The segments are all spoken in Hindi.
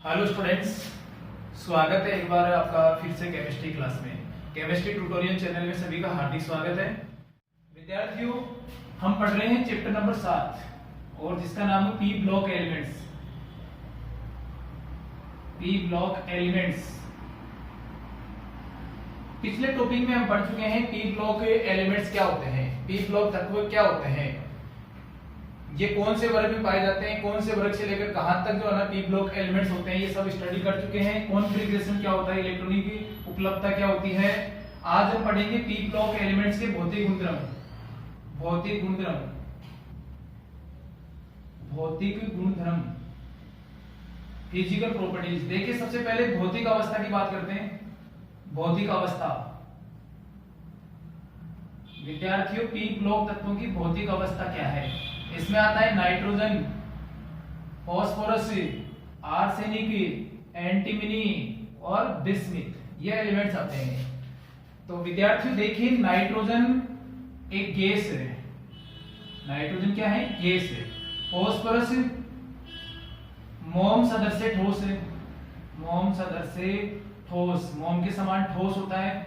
हेलो स्टूडेंट्स, स्वागत है एक बार आपका फिर से केमिस्ट्री क्लास में। केमिस्ट्री ट्यूटोरियल चैनल में सभी का हार्दिक स्वागत है। विद्यार्थियों, हम पढ़ रहे हैं चैप्टर नंबर 7 और जिसका नाम है P block elements. P block elements. पिछले टॉपिक में हम पढ़ चुके हैं पी ब्लॉक एलिमेंट्स क्या होते हैं, पी ब्लॉक तत्व क्या होते हैं, ये कौन से वर्ग में पाए जाते हैं, कौन से वर्ग से लेकर कहां तक जो है ना पी ब्लॉक एलिमेंट्स होते हैं, ये सब स्टडी कर चुके हैं। कॉन्फ़िगरेशन क्या होता है, इलेक्ट्रॉनिक की उपलब्धता क्या होती है। आज हम पढ़ेंगे पी ब्लॉक एलिमेंट्स के भौतिक गुणधर्म। भौतिक गुणधर्म, भौतिक गुणधर्म, फिजिकल प्रॉपर्टीज। देखिए, सबसे पहले भौतिक अवस्था की बात करते हैं। भौतिक अवस्था, विद्यार्थियों, पी ब्लॉक तत्वों की भौतिक अवस्था क्या है। इसमें आता है नाइट्रोजन, फास्फोरस, आर्सेनिक, एंटीमनी और बिस्मिथ, ये एलिमेंट्स आते हैं। तो विद्यार्थियों देखिए, नाइट्रोजन एक गैस है। नाइट्रोजन क्या है? गैस है। फास्फोरस मोम सदृश से ठोस है। मोम सदृश से ठोस, मोम के समान ठोस होता है।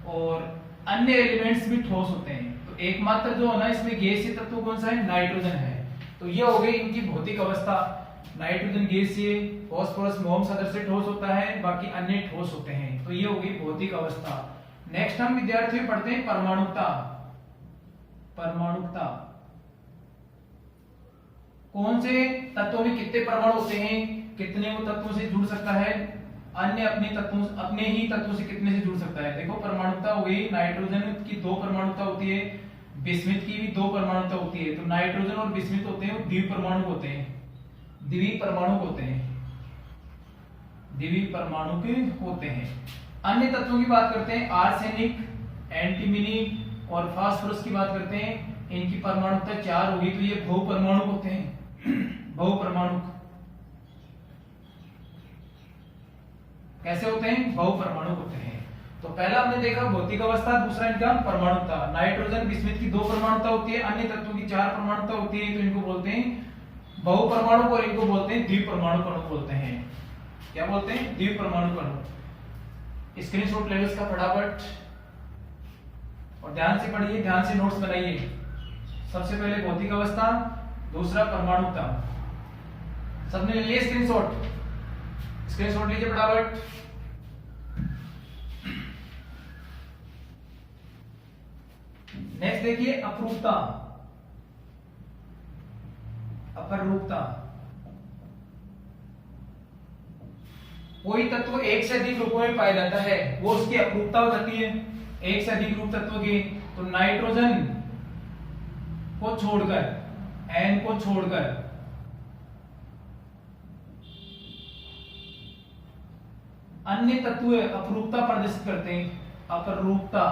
और अन्य एलिमेंट्स भी ठोस होते हैं। तो एकमात्र जो है ना इसमें गैसीय तत्व कौन सा है? नाइट्रोजन है। तो ये हो गई इनकी भौतिक अवस्था। नाइट्रोजन गैसीय, फास्फोरस मोम सदृश से ठोस होता है, बाकी अन्य ठोस होते हैं। तो ये हो गई भौतिक अवस्था। नेक्स्ट हम विद्यार्थियों पढ़ते हैं परमाणुकता। परमाणुकता, कौन से तत्वों में कितने परमाणु होते हैं, कितने वो तत्वों से जुड़ सकता है, अन्य अपने ही तत्वों से कितने से जुड़ सकता है। देखो, परमाणुकता हो गई, नाइट्रोजन की 2 परमाणुकता होती है, बिस्मिथ की भी 2 परमाणुकता होती है। तो नाइट्रोजन और बिस्मिथ होते हैं वो द्विपरमाणुक होते हैं। द्विपरमाणुक होते हैं, द्विपरमाणुक होते हैं। अन्य तत्वों की बात करते हैं, आर्सेनिक, एंटीमनी और फास्फोरस की बात करते हैं। इनकी परमाणुकता 4 होगी। तो ये बहुपरमाणुक होते हैं। बहुपरमाणुक कैसे होते हैं? बहुपरमाणुक होते हैं। तो पहला हमने देखा भौतिक अवस्था, दूसरा इनका परमाणुकता। नाइट्रोजन बिस्मिथ की 2 परमाणुकता होती है, अन्य तत्वों की 4 परमाणुकता होती है। तो इनको बोलते हैं बहुपरमाणुक और इनको बोलते हैं द्विपरमाणुक अणु बोलते हैं। क्या बोलते हैं? द्विपरमाणुक अणु। स्क्रीनशॉट ले लो इसका फटाफट और ध्यान से पढ़िए, ध्यान से नोट्स बनाइए। सबसे पहले भौतिक अवस्था, दूसरा परमाणुकता। सबने ले लिया स्क्रीनशॉट? स्क्रीनशॉट लीजिए फटाफट। नेक्स्ट देखिए अपरूपता, अपरूपता। कोई तत्व एक से अधिक रूपों में पाया जाता है, वो उसकी अपरूपता हो जाती है। एक से अधिक रूप तत्व की, तो नाइट्रोजन को छोड़कर, N को छोड़कर अन्य तत्व अपरूपता प्रदर्शित करते हैं। अपरूपता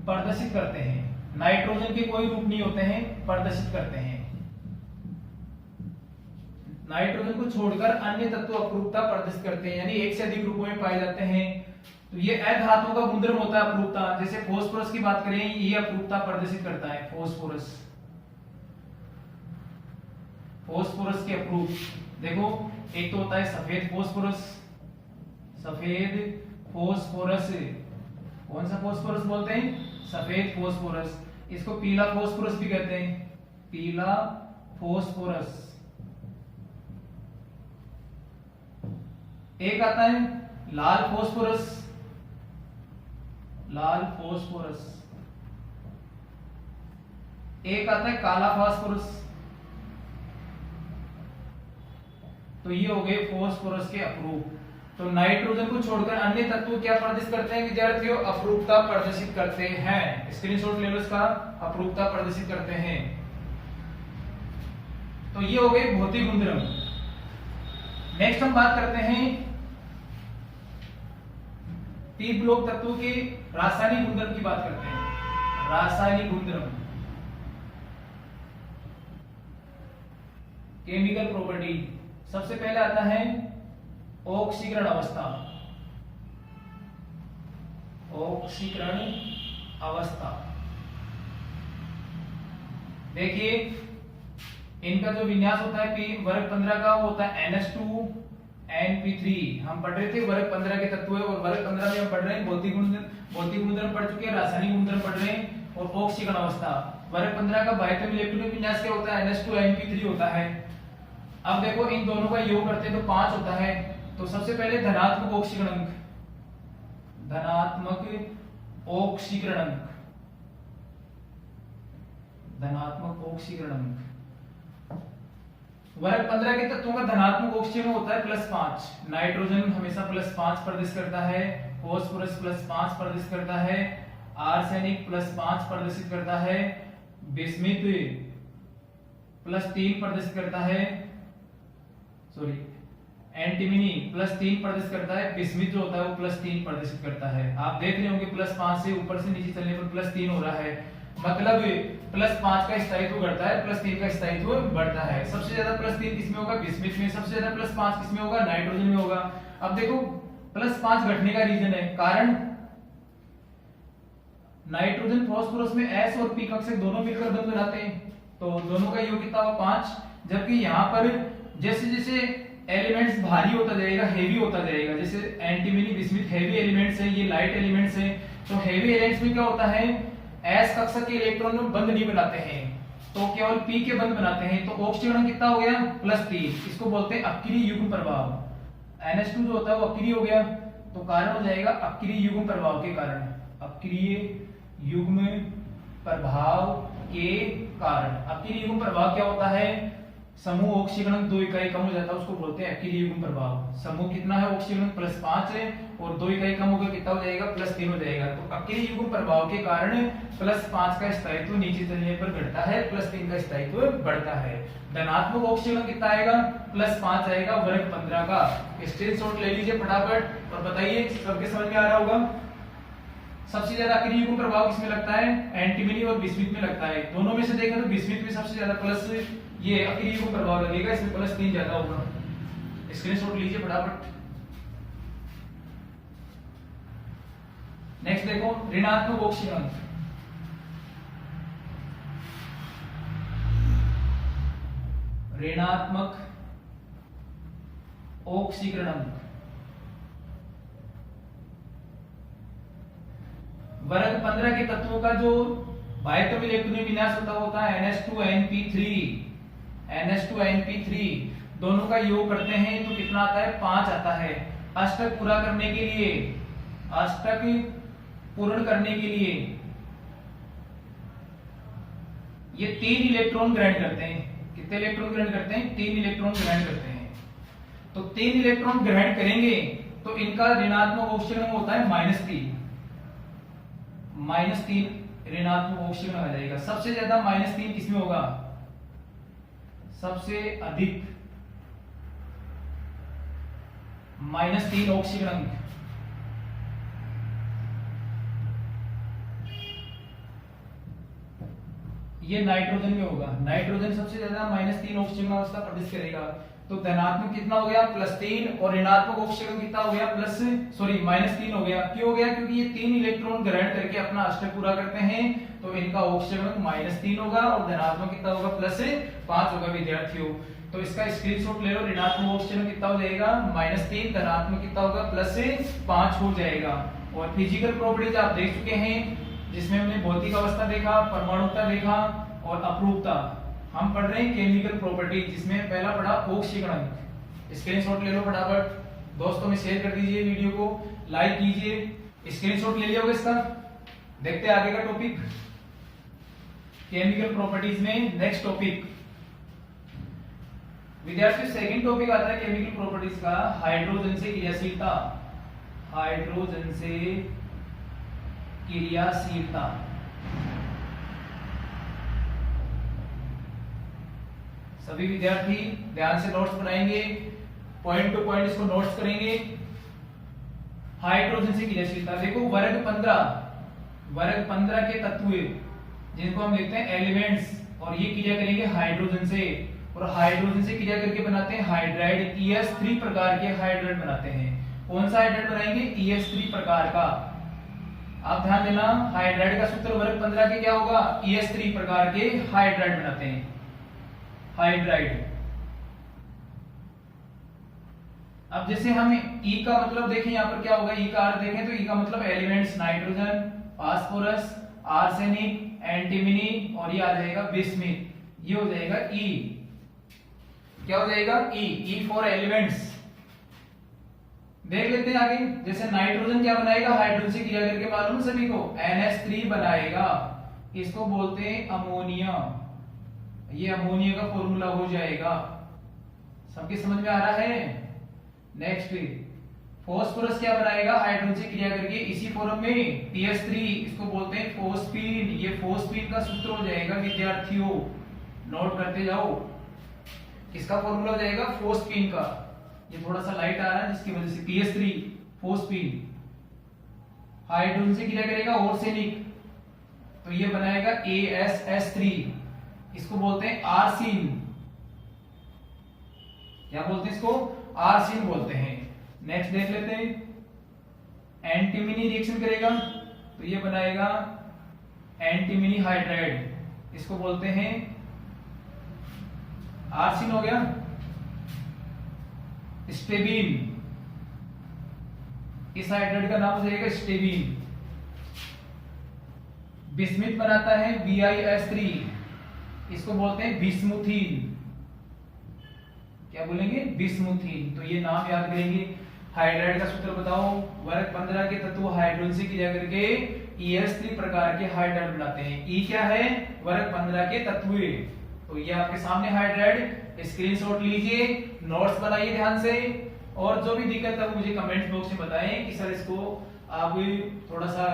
प्रदर्शित करते हैं। नाइट्रोजन के कोई रूप नहीं होते हैं, प्रदर्शित करते हैं। नाइट्रोजन को छोड़कर अन्य तत्व अपरूपता प्रदर्शित करते हैं, यानी एक से अधिक रूपों में पाए जाते हैं। तो ये अधातुओं का गुणधर्म होता है अपरूपता। जैसे फास्फोरस की बात करें, ये अपरूपता प्रदर्शित करता है। फास्फोरस, फास्फोरस के अपरूप देखो, एक तो होता है सफेद फास्फोरस। सफेद फास्फोरस, कौन सा फास्फोरस बोलते हैं? सफेद फास्फोरस। इसको पीला फास्फोरस भी कहते हैं, पीला फास्फोरस। एक आता है लाल फास्फोरस, लाल फास्फोरस। एक आता है काला फास्फोरस। तो ये हो गए फास्फोरस के अपरूप। तो नाइट्रोजन को छोड़कर अन्य तत्व क्या प्रदर्शित करते हैं विद्यार्थियों? अपरूपता प्रदर्शित करते हैं। स्क्रीनशॉट ले लो इसका, अपरूपता प्रदर्शित करते हैं। तो ये हो गए भौतिक गुणधर्म। नेक्स्ट हम बात करते हैं पी ब्लॉक तत्वों के रासायनिक गुणधर्म की बात करते हैं। रासायनिक गुणधर्म, केमिकल प्रॉपर्टी। सबसे पहले आता है ऑक्सीकरण अवस्था। ऑक्सीकरण अवस्था देखिए, इनका जो विन्यास होता है पी वर्ग 15 का वो होता है NH2NP3। हम पढ़ रहे थे वर्ग 15 के तत्व है, और वर्ग 15 में हम पढ़ रहे हैं भौतिक गुणधर्म पढ़ चुके हैं, रासायनिक गुणधर्म पढ़ रहे हैं और ऑक्सीकरण अवस्था। वर्ग 15 का बाह्यतम इलेक्ट्रॉनिक विन्यास क्या होता है? NH2NP3 होता है। अब देखो इन दोनों का योग करते हैं तो 5 होता है। तो सबसे पहले धनात्मक ऑक्सीकरण, धनात्मक ऑक्सीकरण, धनात्मक ऑक्सीकरण। वर्ग 15 के तत्वों का धनात्मक ऑक्सीजन होता है +5। नाइट्रोजन हमेशा +5 प्रदर्शित करता है, फास्फोरस +5 प्रदर्शित करता है, आर्सेनिक +5 प्रदर्शित करता है, बिस्मिथ +3 प्रदर्शित करता है, सॉरी एंटीमनी +3 प्रदर्शित करता है, बिस्मिथ जो होता है वो +3 प्रदर्शित करता है। आप देख रहे होंगे +5 से ऊपर से नीचे चलने पर +3 हो रहा है, मतलब +5 का स्थायित्व घटता है, +3 का स्थायित्व बढ़ता है। सबसे ज्यादा +3 किसमें होगा? बिस्मिथ में। सबसे ज्यादा +5 किसमें होगा? नाइट्रोजन में होगा। अब देखो +5 घटने का रीजन है, कारण नाइट्रोजन फास्फोरस में S और P कक्षक दोनों मिलकर बंध बनाते हैं, तो दोनों का योग कितना होगा? 5। जबकि यहाँ पर जैसे जैसे एलिमेंट्स भारी होता जाएगा, हेवी होता जाएगा, जैसे एंटीमनी बिस्मिथ हेवी एलिमेंट्स हैं, ये लाइट एलिमेंट्स हैं, तो हेवी एलिमेंट्स में क्या होता है? S कक्षक के इलेक्ट्रॉन में बंध नहीं बनाते हैं, तो केवल P के बंध बनाते हैं। तो ऑक्सीकरण कितना हो गया? +3। इसको बोलते हैं अक्रिय युग्म प्रभाव। NH2 जो होता है वो अक्रिय हो गया, तो कारण हो जाएगा अक्रिय युग्म प्रभाव के कारण, अक्रिय युग्म प्रभाव के कारण। अक्रिय युग्म प्रभाव क्या होता है? समूह ऑक्सीकरण 2 इकाई कम हो जाता है, उसको बोलते हैं अक्रिय युग्म प्रभाव। समूह कितना है? ऑक्सीकरण +5 है, और 2 इकाई कम होगा कितना हो जाएगा? +3 हो जाएगा। तो अक्रिय युग्म प्रभाव के कारण +5 का स्थायित्व नीचे चलने पर घटता है, +3 का स्थायित्व बढ़ता है। धनात्मक ऑक्सीकरण कितना आएगा? +5 आएगा वर्ग 15 का। स्क्रीनशॉट ले लीजिए फटाफट और बताइए, सबके समझ में आ रहा होगा। सबसे ज्यादा अक्रिय युग्म प्रभाव किसमें लगता है? एंटीमनी और बिस्मिथ में लगता है। दोनों में से देखें तो बिस्मिथ में सबसे ज्यादा प्लस ये अक्रिय युग्म प्रभाव लगेगा, इसमें +3 ज्यादा होगा। स्क्रीनशॉट लीजिए फटाफट। नेक्स्ट देखो ऋणात्मक ऑक्सीकरण। ऋणात्मक ऑक्सीकरण वर्ग 15 के तत्वों का जो बाह्यतम इलेक्ट्रॉनिक विन्यास होता है NH2NP3। NH2NP3 दोनों का योग करते हैं तो कितना आता है? 5 आता है। अष्टक पूरा करने के लिए, अष्टक पूर्ण करने के लिए ये 3 इलेक्ट्रॉन ग्रहण करते हैं। कितने इलेक्ट्रॉन ग्रहण करते हैं? 3 इलेक्ट्रॉन ग्रहण करते हैं। तो 3 इलेक्ट्रॉन ग्रहण करेंगे तो इनका ऋणात्मक ऑक्सीकरण होता है -3। -3 ऋणात्मक ऑक्सीकरण आ जाएगा। सबसे ज्यादा -3 किसमें होगा? सबसे अधिक -3 ऑक्सीकरण ये नाइट्रोजन में होगा। नाइट्रोजन सबसे ज्यादा -3 ऑक्सीजन अवस्था प्रदर्शित करेगा। तो धनात्मक कितना हो गया? +3, और ऋणात्मक ऑक्सीजन कितना हो गया? -3 हो गया। क्यों हो गया? क्योंकि ये 3 इलेक्ट्रॉन ग्रहण करके अपना अष्टक पूरा करते हैं, तो इनका ऑक्सीजन -3 होगा और धनात्मक कितना होगा? +5 होगा विद्यार्थियों। तो इसका स्क्रीनशॉट ले लो। ऋणात्मक ऑक्सीजन कितना हो जाएगा? -3, धनात्मक कितना होगा? +5 हो जाएगा। और फिजिकल प्रॉपर्टीज आप देख चुके हैं, जिसमें हमने भौतिक अवस्था देखा, परमाणुता देखा और अपरूपता। हम पढ़ रहे हैं केमिकल प्रॉपर्टीज, जिसमें पहला पढ़ा ऑक्सीकरण। स्क्रीनशॉट ले लो फटाफट, दोस्तों में शेयर कर दीजिए, वीडियो को लाइक कीजिए। स्क्रीनशॉट ले लिया होगा इसका। देखते हैं आगे का टॉपिक, केमिकल प्रॉपर्टीज में नेक्स्ट टॉपिक विद्यार्थियों सेकंड टॉपिक आता है केमिकल प्रॉपर्टीज का, हाइड्रोजन से क्रियाशीलता। हाइड्रोजन से क्रियाशीलता। सभी विद्यार्थी ध्यान से नोट्स बनाएंगे, पॉइंट टू पॉइंट इसको नोट्स करेंगे। हाइड्रोजन से क्रियाशीलता देखो, वर्ग 15 के तत्व जिनको हम लिखते हैं एलिमेंट्स, और ये क्रिया करेंगे हाइड्रोजन से, और हाइड्रोजन से क्रिया करके बनाते हैं हाइड्राइड। ES3 प्रकार के हाइड्राइड बनाते हैं। कौन सा हाइड्राइड बनाएंगे? ES3 प्रकार का। आप ध्यान देना, हाइड्राइड का सूत्र वर्ग 15 के क्या होगा? ES3 प्रकार के हाइड्राइड बनाते हैं। हाइड्राइड। अब जैसे हम ई का मतलब देखें, यहां पर क्या होगा, ई का अर्थ देखें तो ई का मतलब elements nitrogen, phosphorus, arsenic, antimony और ये आ जाएगा बिस्मिथ, ये हो जाएगा ई। क्या हो जाएगा, ई फॉर एलिमेंट्स। देख लेते हैं आगे, जैसे नाइट्रोजन क्या बनाएगा, हाइड्रोजन से क्रिया करके, मालूम सभी को NH3 बनाएगा, इसको बोलते हैं अमोनिया। ये अमोनिया का फॉर्मूला हो जाएगा, सबके समझ में आ रहा है। नेक्स्ट फॉस्फोरस क्या बनाएगा, हाइड्रोजन से क्रिया करके इसी फॉर्म में PH3, इसको बोलते हैं फोस्फीन। ये फोस्फीन का सूत्र हो जाएगा विद्यार्थियों, नोट करते जाओ, किसका फॉर्मूला हो जाएगा, फोस्फीन का। ये थोड़ा सा लाइट आ रहा है जिसकी वजह से PH3 फोस्फीन। हाइड्रोजन से क्रिया करेगा ऑर्सेनिक, तो ये बनाएगा ASH3, इसको बोलते हैं आर्सिन। क्या बोलते हैं इसको, आर्सिन बोलते हैं। नेक्स्ट देख लेते हैं, एंटीमनी रिएक्शन करेगा तो ये बनाएगा एंटीमनी हाइड्राइड, इसको बोलते हैं आर्सिन हो गया। स्टेबीन, इस हाइड्राइड का नाम हो जाएगा स्टेबीन। बिस्मिथ बनाता है BiS3, इसको बोलते हैं बिस्मुथीन। क्या बोलेंगे, बिस्मुथीन। तो ये नाम याद करेंगे। हाइड्राइड का सूत्र बताओ, वर्ग 15 के तत्व हाइड्रोजन से क्रिया करके EH3 प्रकार के हाइड्राइड बनाते हैं। ई क्या है, वर्ग 15 के तत्व। तो ये आपके सामने हाइड्राइड, स्क्रीनशॉट लीजिए, नोट्स बनाइए ध्यान से, और जो भी दिक्कत है मुझे कमेंट बॉक्स में बताएं कि सर इसको आप थोड़ा सा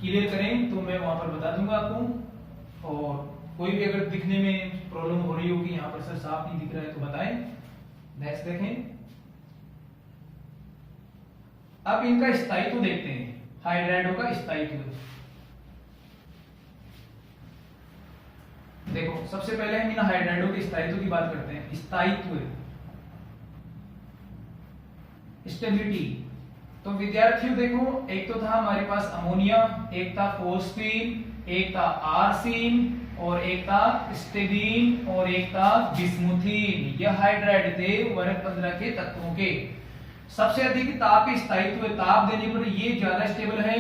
क्लियर करें, तो मैं वहां पर बता दूंगा आपको। और कोई भी अगर दिखने में प्रॉब्लम हो रही हो कि यहाँ पर सर साफ नहीं दिख रहा है तो बताएं। नेक्स्ट देखें, अब इनका स्थायित्व देखते हैं, हाइड्राइडों का स्थायित्व। देखो सबसे पहले हम इन हाइड्राइडों के स्थायित्व की बात करते हैं। स्थायित्व, स्टेबिलिटी। तो विद्यार्थियों देखो, एक तो था हमारे पास अमोनिया, एक था फोस्फीन, एक था आर्सिन, और एक था स्टेबीन, और एक था बिस्मुथीन। यह हाइड्राइड थे वर्ग 15 के तत्वों के। सबसे अधिक ताप स्थायित्व, ताप देने पर ये ज्यादा स्टेबल है,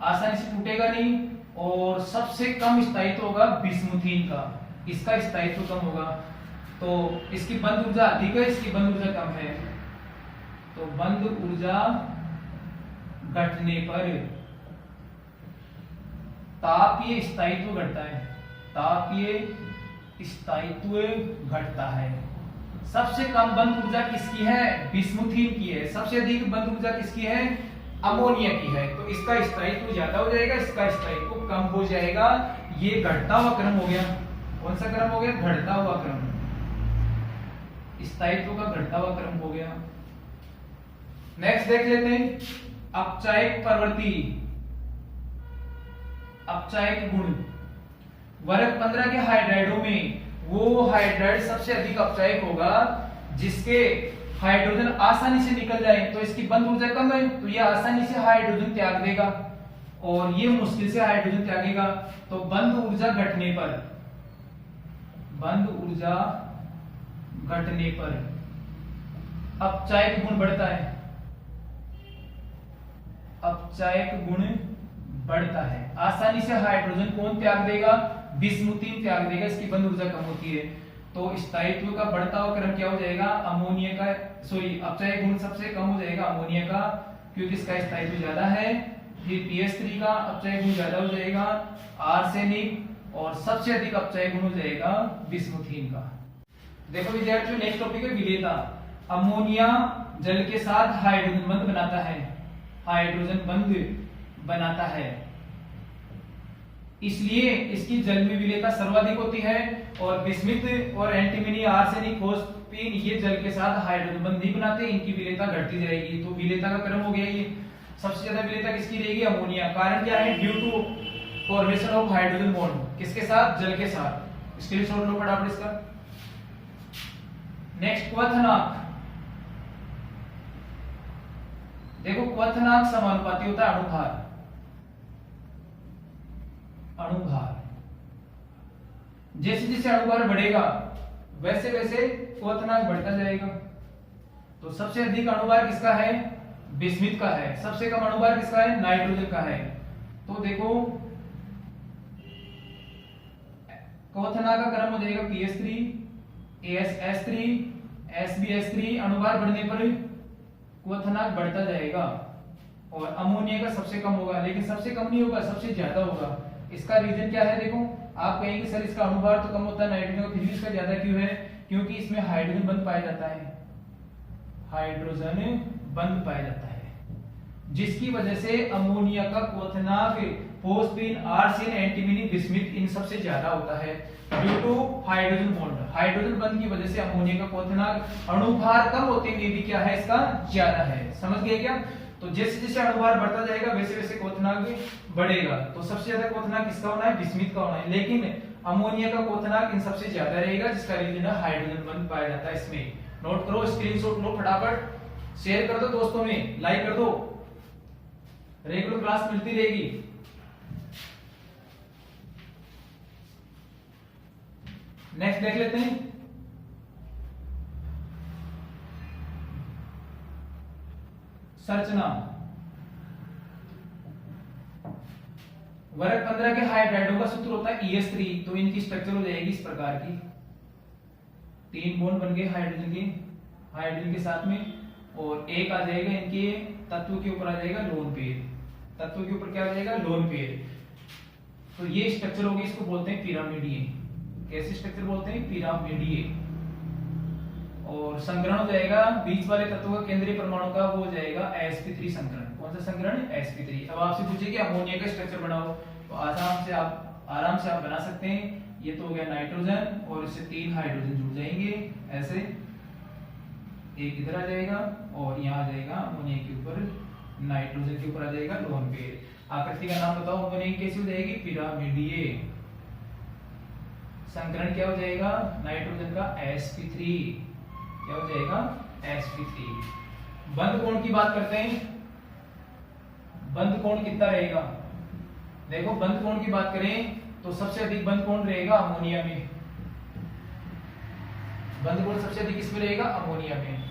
आसानी से टूटेगा नहीं, और सबसे कम स्थायित्व होगा बिस्मुथीन का, इसका स्थायित्व कम होगा। तो इसकी बंध ऊर्जा अधिक है, इसकी बंध ऊर्जा कम है। तो बंध ऊर्जा घटने पर तापीय स्थायित्व घटता है, तापीय स्थायित्व घटता है। सबसे कम बंध ऊर्जा किसकी है, बिस्मुथीन की है। सबसे अधिक बंध ऊर्जा किसकी है, अमोनिया की है। तो इसका स्थायित्व ज्यादा हो जाएगा, इसका स्थायित्व कम हो जाएगा। ये घटता हुआ क्रम हो गया। कौन सा क्रम हो गया, घटता हुआ क्रम, स्थायित्व का घटता हुआ क्रम हो गया। नेक्स्ट देख लेते हैं, अपचायक प्रवृत्ति, अपचायक गुण। वर्ग 15 के हाइड्राइडों में वो हाइड्राइड सबसे अधिक अपचायक होगा जिसके हाइड्रोजन आसानी से निकल जाए। तो इसकी बंध ऊर्जा कम है, तो ये आसानी से हाइड्रोजन त्याग देगा, और ये मुश्किल से हाइड्रोजन त्यागेगा। तो बंध ऊर्जा घटने पर, बंध ऊर्जा घटने पर अपचायक गुण बढ़ता है, अपचायक गुण बढ़ता है। आसानी से हाइड्रोजन कौन त्याग देगा, बिस्मुथीन त्याग देगा, इसकी बंध ऊर्जा कम होती है। तो स्थायित्व का बढ़ता हुआ क्रम क्या हो जाएगा, अमोनिया का, सॉरी अपचायक गुण सबसे कम हो जाएगा अमोनिया का, क्योंकि इसका स्थायित्व ज्यादा है। फिर PH3 का अपचायक गुण ज्यादा हो जाएगा, आर्सेनिक, और सबसे अधिक अपचायक गुण हो जाएगा बिस्मुथीन का। देखो विद्यार्थियों, नेक्स्ट टॉपिक है विलेयता। अमोनिया जल के साथ हाइड्रोजन बंध बनाता है, हाइड्रोजन बंध बनाता है, इसलिए इसकी जल में विलेयता सर्वाधिक होती है। और बिस्मिथ और एंटीमनी, आर्सेनिक, फोस्फीन ये जल के साथ हाइड्रोजन बंध नहीं बनाते, इनकी विलेयता घटती जाएगी। तो विलेयता का क्रम हो गया ये। सबसे ज्यादा विलेयता किसकी रहेगी, अमोनिया। कारण क्या है, due to formation of hydrogen bond, किसके साथ, जल के साथ। स्क्रीनशॉट लो फटाफट इसका। नेक्स्ट क्वथनांक। देखो क्वथनांक समानुपाती होता है अणुभार, अणुभार। जैसे जैसे अणुभार बढ़ेगा वैसे वैसे क्वथनांक बढ़ता जाएगा। तो सबसे अधिक अणुभार किसका है? बिस्मिथ का है। सबसे कम अणुभार किसका है? नाइट्रोजन का है। तो देखो क्वथनांक का क्रम हो जाएगा PS3, AsS3, SbS3। अणुभार बढ़ने पर क्वथनांक बढ़ता जाएगा और अमोनिया का सबसे कम होगा, लेकिन सबसे कम नहीं होगा, सबसे ज्यादा होगा। इसका रीजन क्या है? देखो आप कहेंगे सर इसका अणुभार तो कम होता है नाइट्रोजन का, फिर भी इसका ज्यादा क्यों है? क्योंकि इसमें हाइड्रोजन बंद पाया जाता है, हाइड्रोजन बंद पाया जाता है, जिसकी वजह से अमोनिया का क्वथनांक फोस्फीन, आर्सेन, एंटीमनी, बिस्मिथ इन सबसे ज्यादा होता है due to hydrogen bond. Hydrogen bond की वजह से अमोनिया का क्वथनांक अणुभार कम होते हुए भी क्या है? इसका ज्यादा है। समझ गए क्या? तो जैसे जैसे अणुभार बढ़ता जाएगा वैसे वैसे क्वथनांक बढ़ेगा। तो सबसे ज्यादा क्वथनांक किसका होना है? बिस्मिथ का होना है, लेकिन अमोनिया का क्वथनांक इन सबसे ज्यादा रहेगा, जिसका रीजन है हाइड्रोजन बंद पाया जाता है इसमें। नोट करो, स्क्रीनशॉट लो फटाफट, शेयर कर दो दोस्तों में, लाइक कर दो। रेगुलर क्लास मिलती रहेगी। नेक्स्ट देख लेते हैं। संरचना वर्ग 15 के हाइड्राइडों का सूत्र होता है ES3। तो इनकी स्ट्रक्चर हो जाएगी इस प्रकार की, 3 बॉन्ड बन गए हाइड्रोजन के साथ में, और एक आ जाएगा इनके तत्व के ऊपर आ जाएगा लोन पेयर। तत्व के ऊपर क्या आ जाएगा? Lone pair. तो ये स्ट्रक्चर होगी, इसको बोलते हैं पिरामिडीय। कैसे स्ट्रक्चर बोलते हैं? पिरामिडीय। और संकरण हो जाएगा बीच वाले तत्व का केंद्रीय परमाणु का, वो हो जाएगा sp3 संकरण। कौन सा संकरण? sp3। अब आपसे पूछे कि अमोनिया का स्ट्रक्चर बनाओ, तो आराम से आप बना सकते हैं। ये तो हो गया नाइट्रोजन और इससे 3 हाइड्रोजन जुड़ जाएंगे ऐसे, एक इधर आ जाएगा और यहाँ आ जाएगा अमोनिया के ऊपर, नाइट्रोजन के ऊपर आ जाएगा लोन पेयर। आकृति का नाम बताओ अमोनिया की कैसी हो जाएगी? पिरामिडीय। संकरण क्या हो जाएगा? नाइट्रोजन का sp3 क्या हो जाएगा? sp3। बंद कोण की बात करते हैं। बंद कोण कितना रहेगा? देखो बंद कोण की बात करें तो सबसे अधिक बंद कोण रहेगा अमोनिया में। बंद कोण सबसे अधिक किसमें रहेगा? अमोनिया में।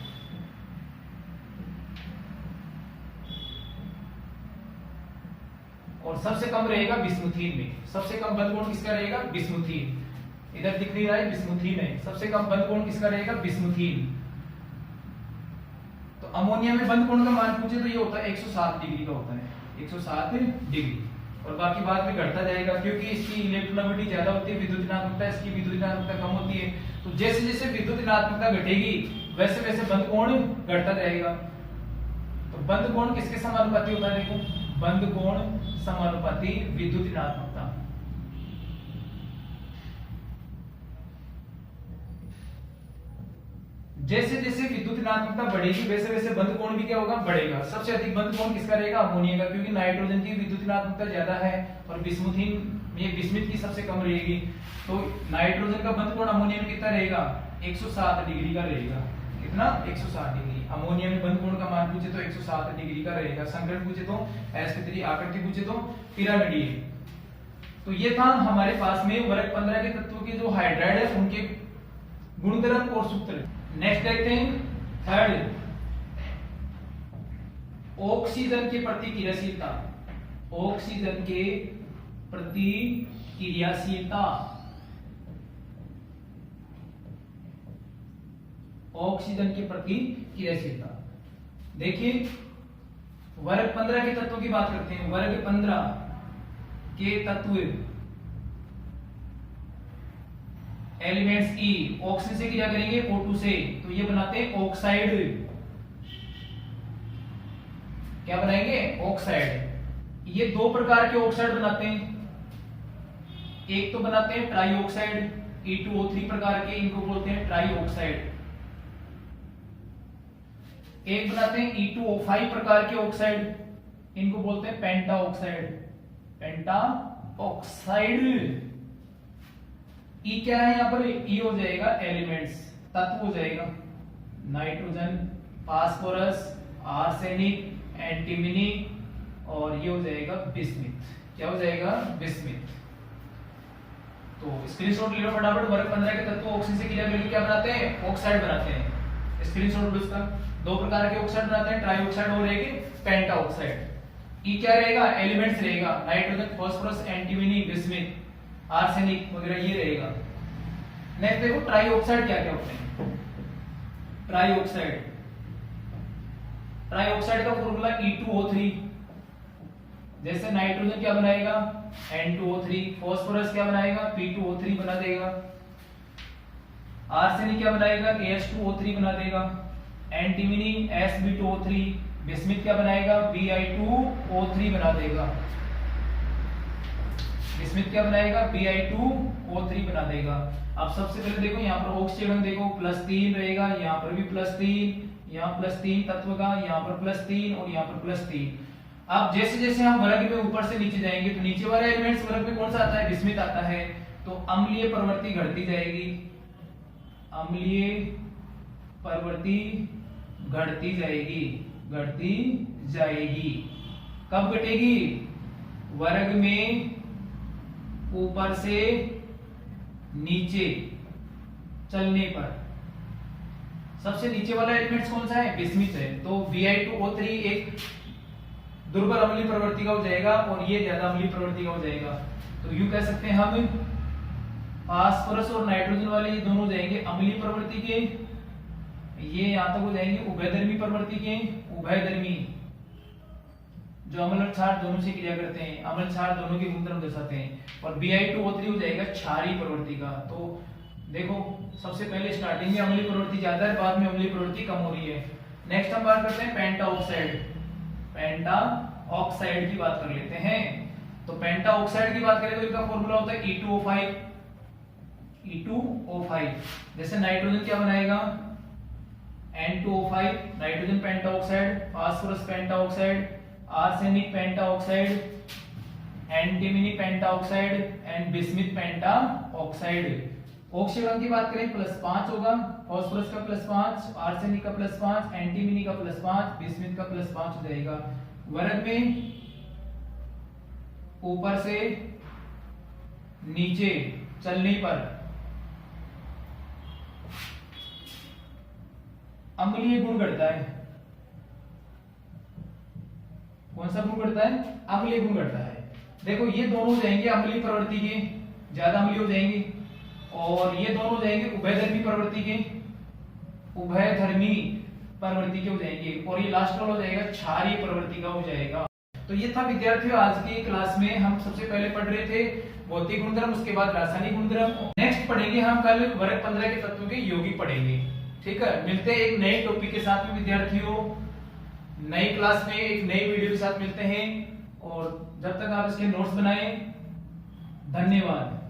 और सबसे कम रहेगा बिस्मुथीन में। सबसे कम बंद कोण किसका रहेगा? बिस्मुथीन। इधर दिख नहीं रहा है, बिस्मुथीन है। सबसे कम बंद कोण किसका रहेगा? बिस्मुथीन। तो अमोनिया में बंद कोण का मान पूछे तो ये होता है 107 डिग्री का होता है, 107 डिग्री। और बाकी बाद में घटता जाएगा क्योंकि इसकी इलेक्ट्रोनेगेटिविटी ज्यादा होती है, विद्युत ऋणात्मकता इसकी विद्युत ऋणात्मकता कम होती है। तो जैसे जैसे विद्युत ऋणात्मकता घटेगी वैसे वैसे बंद कोण घटता जाएगा। तो बंद कोण किसके समानुपाती होता है? देखो बंद कोण समानुपाती विद्युत ऋणात्मकता। जैसे जैसे विद्युत ऋणात्मकता बढ़ेगी वैसे वैसे बंद कोण भी क्या होगा? बढ़ेगा। सबसे अधिक बंद कोण किसका रहेगा? अमोनिया का, क्योंकि नाइट्रोजन की विद्युत ऋणात्मकता ज्यादा है और बिस्मुथ की सबसे कम रहेगी। तो नाइट्रोजन का बंद कोण अमोनिया में कितना रहेगा? 107 डिग्री का रहेगा। कितना? 107 डिग्री। अमोनिया में बंद कोण का मान पूछे तो 107 डिग्री का रहेगा। संकरण पूछे तो sp3, आकृति पूछे तो पिरामिडीय। तो ये था हमारे पास में वर्ग 15 के तत्वों के जो हाइड्राइड है उनके गुणधर्म और सूत्र। नेक्स्ट देखते हैं थर्ड, ऑक्सीजन के प्रति क्रियाशीलता। ऑक्सीजन के प्रति क्रियाशीलता। ऑक्सीजन के प्रति क्रियाशीलता। देखिए वर्ग 15 के तत्वों की बात करते हैं। वर्ग 15 के तत्व एलिमेंट्स ई ऑक्सीजन से क्रिया करेंगे O2 से, तो ये बनाते हैं ऑक्साइड। क्या बनाएंगे? ऑक्साइड। ये 2 प्रकार के ऑक्साइड बनाते हैं। एक तो बनाते हैं ट्राई ऑक्साइड, E2O3 प्रकार के, इनको बोलते हैं ट्राई ऑक्साइड। एक बनाते हैं E2O5 प्रकार के ऑक्साइड, इनको बोलते हैं पेंटा ऑक्साइड। पेंटा ऑक्साइड। ई क्या है यहाँ पर? ई हो जाएगा एलिमेंट्स, तत्व हो जाएगा। नाइट्रोजन, फास्फोरस, आर्सेनिक, एंटीमनी, और ये हो जाएगा बिस्मिथ। क्या हो जाएगा? बिस्मिथ। तो स्क्रीनशॉट ले लो फटाफट। वर्ग 15 के तत्व ऑक्सीजन से क्रिया करके क्या बनाते हैं, ऑक्साइड बनाते हैं। स्क्रीनशॉट लो इसका। दो प्रकार के ऑक्साइड बनाते हैं, ट्राई ऑक्साइड और एक पेंटा ऑक्साइड। ई क्या रहेगा, एलिमेंट्स रहेगा, nitrogen, phosphorus, antimony, bismuth, arsenic वगैरह ये रहेगा। नेक्स्ट देखो ट्राई ऑक्साइड क्या क्या होते हैं। ट्राई ऑक्साइड, ट्राई ऑक्साइड का फॉर्मूला E2O3। जैसे नाइट्रोजन क्या बनाएगा, N2O3, फास्फोरस क्या बनाएगा, P2O3 बना देगा, आर्सेनिक क्या बनाएगा, AS2O3 बना देगा, एंटीमनी Sb2O3, बिस्मिथ क्या बनाएगा, Bi2O3 बना देगा, बिस्मिथ क्या बनाएगा, Bi2O3 बना देगा। अब सबसे पहले देखो यहाँ पर ऑक्सीजन देखो +3 रहेगा, यहाँ पर भी +3, यहाँ +3 तत्व का, यहाँ पर +3 और यहाँ पर +3। अब जैसे जैसे हम वर्ग में ऊपर से नीचे जाएंगे तो नीचे वाले एलिमेंट्स वर्ग में कौन सा आता है, बिस्मिथ आता है। तो अम्लीय प्रवृत्ति घटती जाएगी, अम्लीय प्रवृत्ति घटती जाएगी, घटती जाएगी। कब घटेगी, वर्ग में ऊपर से नीचे चलने पर। सबसे नीचे वाला एलिमेंट्स कौन सा है, बिस्मिथ है। तो Bi2O3 एक दुर्बल अम्लीय प्रवृत्ति का हो जाएगा और ये ज्यादा अम्लीय प्रवृत्ति का हो जाएगा। तो यूं कह सकते हैं हम, फास्फोरस और नाइट्रोजन वाले ये दोनों जाएंगे अम्लीय प्रवृत्ति के, ये यहां तक हो जाएंगे उभयधर्मी प्रवृत्ति के, उभयधर्मी जो अम्ल और क्षार दोनों से क्रिया करते हैं, अम्ल क्षार दोनों के गुणधर्म दर्शाते हैं। और Bi2O3 हो जाएगा क्षारीय प्रवृत्ति का। तो देखो सबसे पहले स्टार्टिंग में अम्लीय प्रवृत्ति ज्यादा है, बाद में अम्लीय प्रवृत्ति कम हो रही है। नेक्स्ट हम बात करते हैं पेंटा ऑक्साइड। पेंटा ऑक्साइड की बात कर लेते हैं। तो पेंटा ऑक्साइड की बात करें तो इसका फॉर्मूला होता है E2O5, E2O5। जैसे नाइट्रोजन क्या बनाएगा, N2O5, nitrogen penta oxide, phosphorus penta oxide, arsenic penta oxide, antimony penta oxide and bismuth penta oxide. Oxygen की बात करें +5 होगा, फास्फोरस का +5, आर्सेनिक का +5, एंटीमनी का +5, बिस्मिथ का +5 हो जाएगा। वर्ग में ऊपर से नीचे चलने पर अम्लीय गुण घटता है। कौन सा गुण घटता है, अम्लीय गुण घटता है। देखो ये दोनों जाएंगे अम्लीय प्रवृत्ति के, ज्यादा अम्लीय हो जाएंगे, और ये दोनों जाएंगे उभयधर्मी प्रवृत्ति के, उभयधर्मी प्रवृत्ति के हो जाएंगे, और ये लास्ट वाला हो जाएगा क्षारीय प्रवृत्ति का हो जाएगा। तो ये था विद्यार्थियों आज की क्लास में हम सबसे पहले पढ़ रहे थे भौतिक गुणधर्म, उसके बाद रासायनिक गुणधर्म। नेक्स्ट पढ़ेंगे हम कल वर्ग 15 के तत्वों के यौगिक पढ़ेंगे। ठीक है, मिलते हैं एक नए टॉपिक के साथ में विद्यार्थियों, नई क्लास में एक नई वीडियो के साथ मिलते हैं। और जब तक आप इसके नोट्स बनाएं, धन्यवाद।